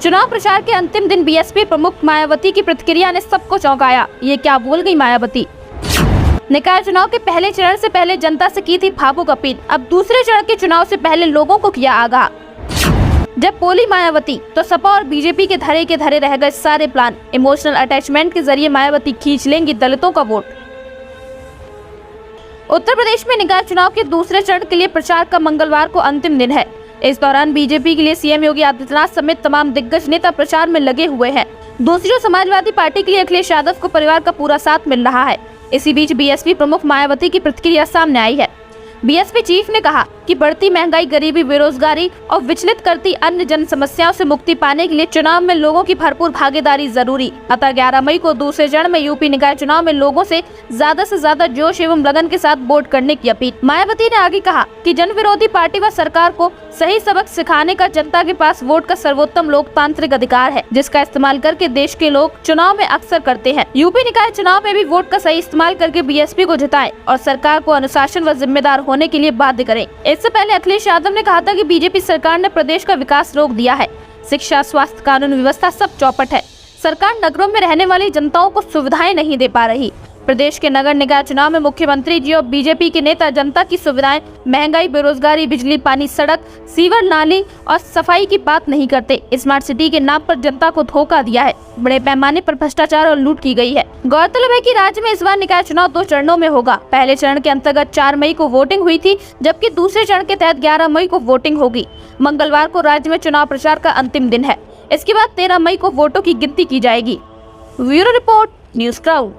चुनाव प्रचार के अंतिम दिन बीएसपी प्रमुख मायावती की प्रतिक्रिया ने सबको चौंकाया। ये क्या बोल गई मायावती। निकाय चुनाव के पहले चरण से पहले जनता से की थी भावुक अपील, अब दूसरे चरण के चुनाव से पहले लोगों को किया आगाह। जब बोली मायावती तो सपा और बीजेपी के धरे रह गए सारे प्लान। इमोशनल अटैचमेंट के जरिए मायावती खींच लेंगी दलितों का वोट। उत्तर प्रदेश में निकाय चुनाव के दूसरे चरण के लिए प्रचार का मंगलवार को अंतिम दिन है। इस दौरान बीजेपी के लिए सीएम योगी आदित्यनाथ समेत तमाम दिग्गज नेता प्रचार में लगे हुए हैं। दूसरी ओर समाजवादी पार्टी के लिए अखिलेश यादव को परिवार का पूरा साथ मिल रहा है। इसी बीच बीएसपी प्रमुख मायावती की प्रतिक्रिया सामने आई है। बीएसपी चीफ ने कहा कि बढ़ती महंगाई, गरीबी, बेरोजगारी और विचलित करती अन्य जन समस्याओं से मुक्ति पाने के लिए चुनाव में लोगों की भरपूर भागीदारी जरूरी। अतः 11 मई को दूसरे चरण में यूपी निकाय चुनाव में लोगों से ज्यादा जोश एवं लगन के साथ वोट करने की अपील। मायावती ने आगे कहा कि जन विरोधी पार्टी व सरकार को सही सबक सिखाने का जनता के पास वोट का सर्वोत्तम लोकतांत्रिक अधिकार है, जिसका इस्तेमाल करके देश के लोग चुनाव में अक्सर करते हैं। यूपी निकाय चुनाव में भी वोट का सही इस्तेमाल करके बीएसपी को जिताएं और सरकार को अनुशासन व जिम्मेदार होने के लिए बाध्य करें। इससे पहले अखिलेश यादव ने कहा था कि बीजेपी सरकार ने प्रदेश का विकास रोक दिया है। शिक्षा, स्वास्थ्य, कानून व्यवस्था सब चौपट है। सरकार नगरों में रहने वाली जनताओं को सुविधाएं नहीं दे पा रही। प्रदेश के नगर निकाय चुनाव में मुख्यमंत्री जी और बीजेपी के नेता जनता की सुविधाएं, महंगाई, बेरोजगारी, बिजली, पानी, सड़क, सीवर, नाली और सफाई की बात नहीं करते। स्मार्ट सिटी के नाम पर जनता को धोखा दिया है। बड़े पैमाने पर भ्रष्टाचार और लूट की गई है। गौरतलब है कि राज्य में इस बार निकाय चुनाव 2 चरणों में होगा। पहले चरण के अंतर्गत 4 मई को वोटिंग हुई थी, जबकि दूसरे चरण के तहत 11 मई को वोटिंग होगी। मंगलवार को राज्य में चुनाव प्रचार का अंतिम दिन है। इसके बाद 13 मई को वोटों की गिनती की जाएगी। Bureau report, news crowd.